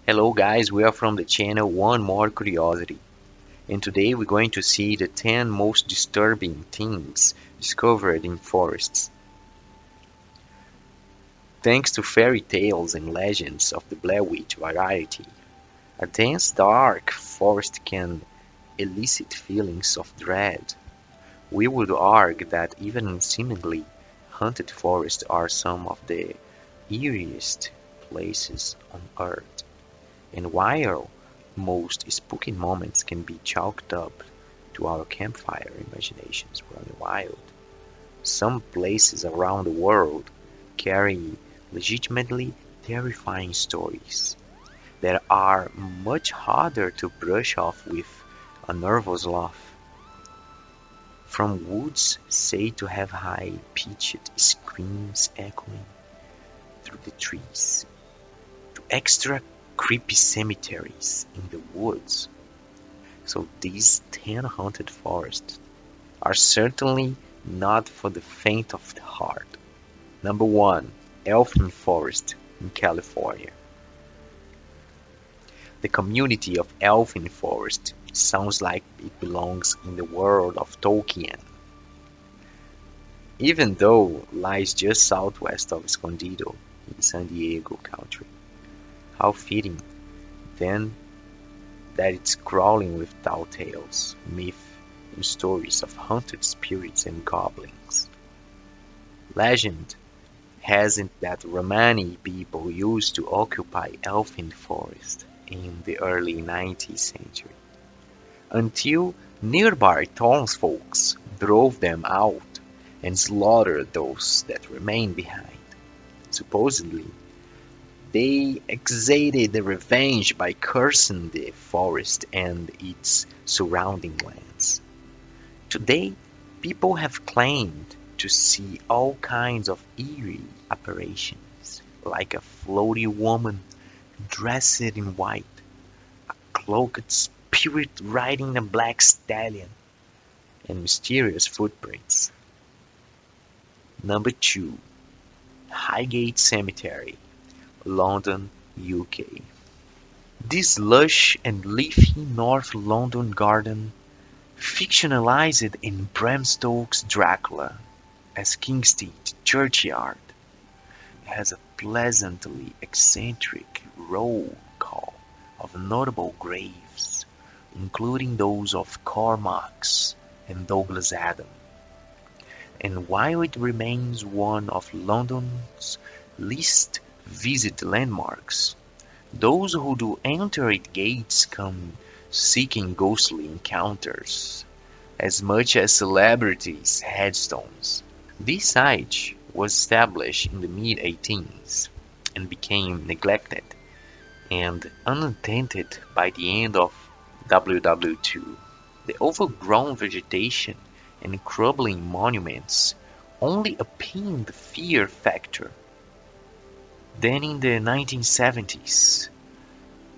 Hello guys, we are from the channel One More Curiosity, and today we're going to see the 10 most disturbing things discovered in forests. Thanks to fairy tales and legends of the Blair Witch variety, a dense dark forest can elicit feelings of dread. We would argue that even seemingly haunted forests are some of the eeriest places on Earth. And while most spooky moments can be chalked up to our campfire imaginations running wild, some places around the world carry legitimately terrifying stories that are much harder to brush off with a nervous laugh. From woods said to have high-pitched screams echoing through the trees, to extra creepy cemeteries in the woods. So these 10 haunted forests are certainly not for the faint of the heart. Number 1. Elfin Forest in California. The community of Elfin Forest sounds like it belongs in the world of Tolkien, even though lies just southwest of Escondido in San Diego County. How fitting, then, that it's crawling with tall tales, myth, and stories of haunted spirits and goblins. Legend has it that Romani people used to occupy Elfin Forest in the early 19th century, until nearby townsfolk drove them out and slaughtered those that remained behind. Supposedly, they excited revenge by cursing the forest and its surrounding lands. Today, people have claimed to see all kinds of eerie apparitions, like a floaty woman dressed in white, a cloaked spirit riding a black stallion, and mysterious footprints. Number 2. Highgate Cemetery, London, UK. This lush and leafy North London garden, fictionalized in Bram Stoker's Dracula as Kingstead Churchyard, has a pleasantly eccentric roll call of notable graves, including those of Karl Marx and Douglas Adams. And while it remains one of London's least visited landmarks, those who do enter its gates come seeking ghostly encounters, as much as celebrities' headstones. This site was established in the mid-18th and became neglected and unattended by the end of WW2. The overgrown vegetation and crumbling monuments only upping the fear factor. Then in the 1970s,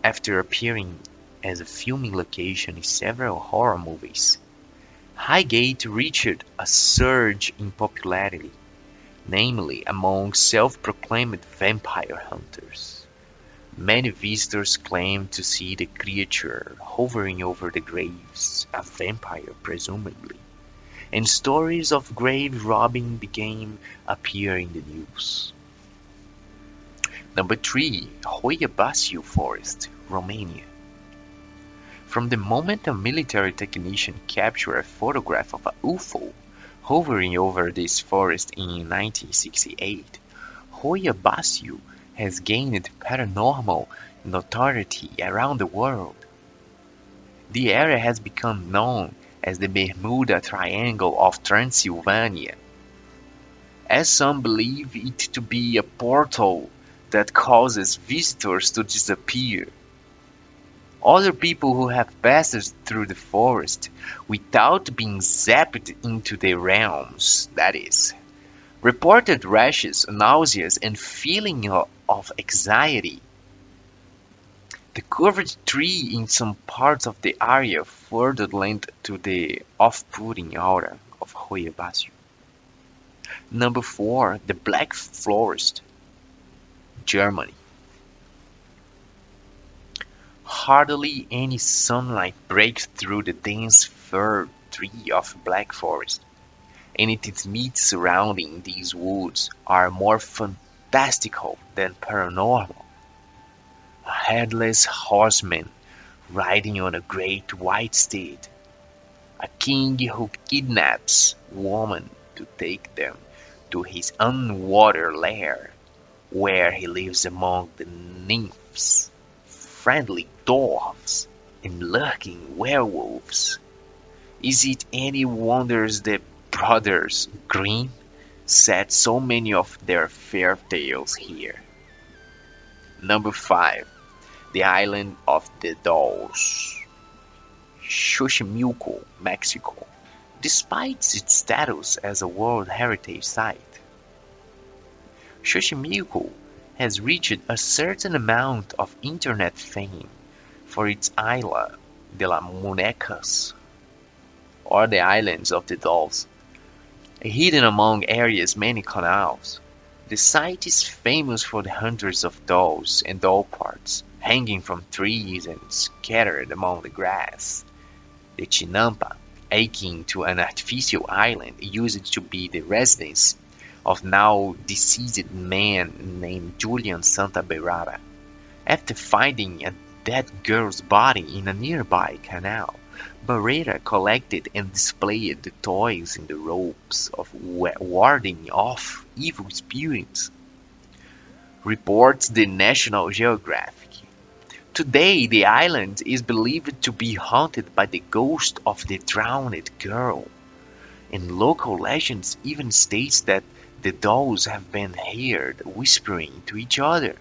after appearing as a filming location in several horror movies, Highgate reached a surge in popularity, namely among self-proclaimed vampire hunters. Many visitors claim to see the creature hovering over the graves, a vampire presumably, and stories of grave robbing began appear in the news. Number 3. Hoya Basu Forest, Romania. From the moment a military technician captured a photograph of a UFO hovering over this forest in 1968, Hoya Basu has gained paranormal notoriety around the world. The area has become known as the Bermuda Triangle of Transylvania, as some believe it to be a portal that causes visitors to disappear. Other people who have passed through the forest without being zapped into the realms, that is, reported rashes, nausea, and feeling of anxiety. The curved tree in some parts of the area further lent to the off-putting aura of Hoya Basu. Number 4. The Black Forest, Germany. hardly any sunlight breaks through the dense fir tree of Black Forest, and its myths surrounding these woods are more fantastical than paranormal. A headless horseman riding on a great white steed, a king who kidnaps women to take them to his underwater lair, where he lives among the nymphs, friendly dwarfs, and lurking werewolves. Is it any wonders the brothers Grimm set so many of their fairy tales here? Number 5. The Island of the Dolls, Xochimilco, Mexico. Despite its status as a World Heritage Site, Xochimilco has reached a certain amount of internet fame for its Isla de las Muñecas, or the Islands of the Dolls, hidden among area's many canals. The site is famous for the hundreds of dolls and doll parts hanging from trees and scattered among the grass. The Chinampa, akin to an artificial island, used to be the residence of now deceased man named Julian Santa Berara. After finding a dead girl's body in a nearby canal, Barrera collected and displayed the toys in the hopes of warding off evil spirits, reports the National Geographic. Today, the island is believed to be haunted by the ghost of the drowned girl, and local legends even states that the dolls have been heard whispering to each other,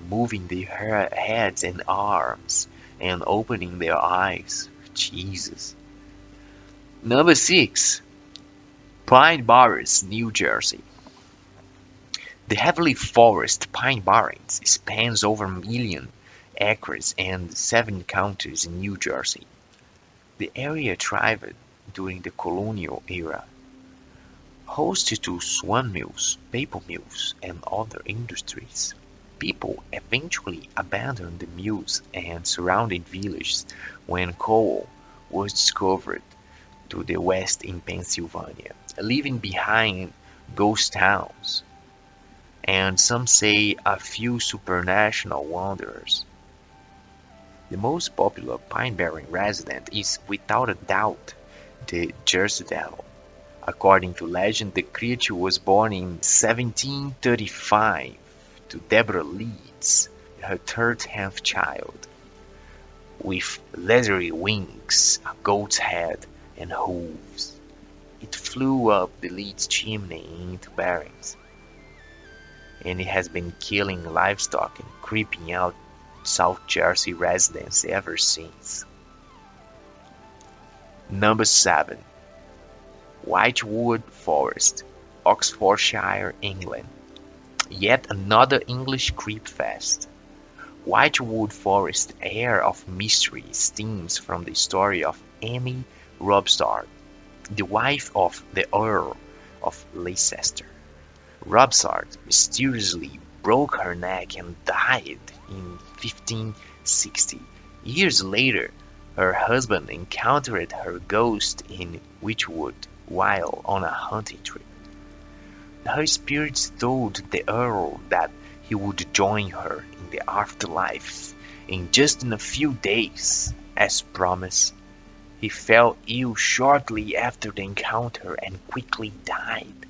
moving their heads and arms, and opening their eyes. Jesus. Number 6. Pine Barrens, New Jersey. The heavily forested Pine Barrens spans over a million acres and 7 counties in New Jersey. The area thrived during the colonial era, host to swan mills, paper mills, and other industries. People eventually abandoned the mills and surrounding villages when coal was discovered to the west in Pennsylvania, leaving behind ghost towns, and some say a few supernatural wanderers. The most popular pine-bearing resident is without a doubt the Jersey Devil. According to legend, the creature was born in 1735 to Deborah Leeds, her 13th child, with leathery wings, a goat's head, and hooves. It flew up the Leeds chimney into Barrens, and it has been killing livestock and creeping out South Jersey residents ever since. Number 7. Whitewood Forest, Oxfordshire, England. Yet another English creep fest. Whitewood Forest air of mystery stems from the story of Amy Robsart, the wife of the Earl of Leicester. Robsart mysteriously broke her neck and died in 1560. Years later, her husband encountered her ghost in Whitewood while on a hunting trip. Her spirits told the Earl that he would join her in the afterlife in just a few days, as promised. He fell ill shortly after the encounter and quickly died.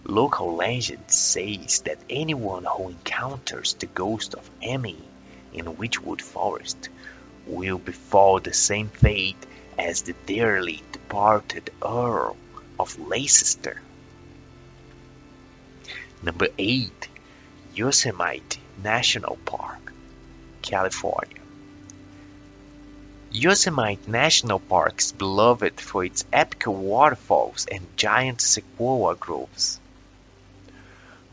Local legend says that anyone who encounters the ghost of Amy in Whitewood Forest will befall the same fate as the dearly departed Earl of Leicester. Number 8. Yosemite National Park, California. Yosemite National Park is beloved for its epic waterfalls and giant sequoia groves.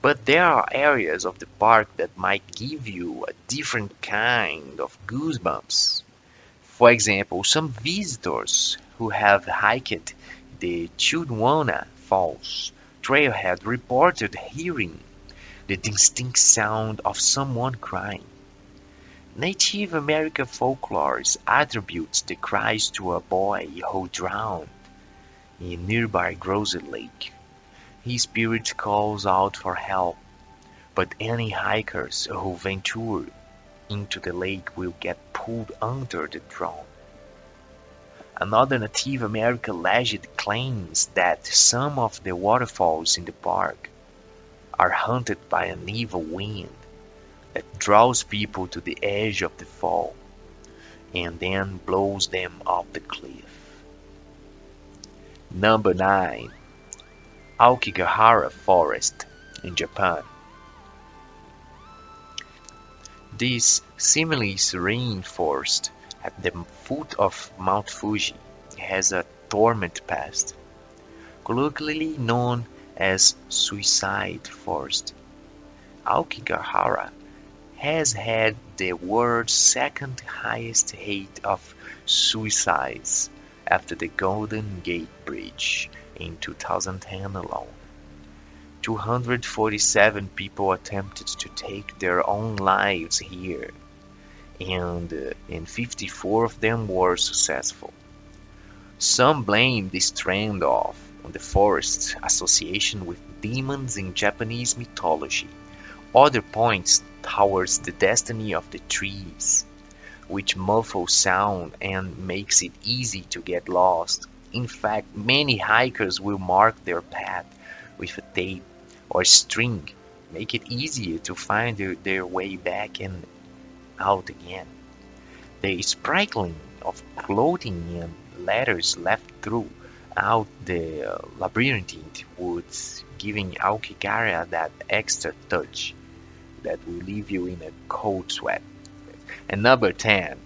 But there are areas of the park that might give you a different kind of goosebumps. For example, some visitors who have hiked the Chudwana Falls trailhead reported hearing the distinct sound of someone crying. Native American folklore attributes the cries to a boy who drowned in nearby Grosse Lake. His spirit calls out for help, but any hikers who venture into the lake will get pulled under the drone. Another Native American legend claims that some of the waterfalls in the park are haunted by an evil wind that draws people to the edge of the fall and then blows them off the cliff. Number 9. Aokigahara Forest in Japan. This seemingly serene forest at the foot of Mount Fuji has a dormant past, colloquially known as Suicide Forest. Aokigahara has had the world's second highest rate of suicides after the Golden Gate Bridge in 2010 alone. 247 people attempted to take their own lives here, and 54 of them were successful. Some blame this trend on the forest's association with demons in Japanese mythology. Other points towards the destiny of the trees, which muffle sound and makes it easy to get lost. In fact, many hikers will mark their path with a tape or string, make it easier to find their way back and out again. The sprinkling of clothing and letters left throughout the labyrinthine woods, giving Aokigahara that extra touch that will leave you in a cold sweat. And number 10,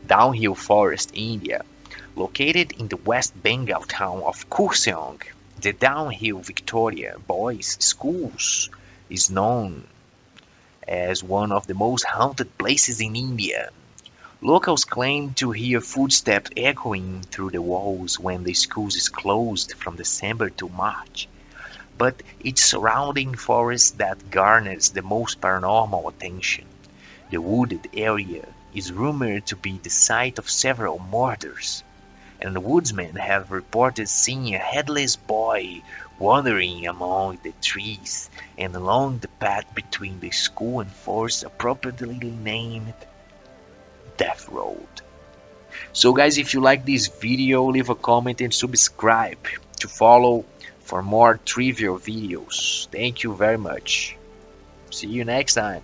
Downhill Forest, India. Located in the West Bengal town of Kurseong, the Downhill Victoria Boys Schools is known as one of the most haunted places in India. Locals claim to hear footsteps echoing through the walls when the school is closed from December to March. But it's surrounding forest that garners the most paranormal attention. The wooded area is rumored to be the site of several murders, and woodsmen have reported seeing a headless boy wandering among the trees and along the path between the school and forest appropriately named Death Road. So guys, if you like this video, leave a comment and subscribe to follow for more trivial videos. Thank you very much. See you next time.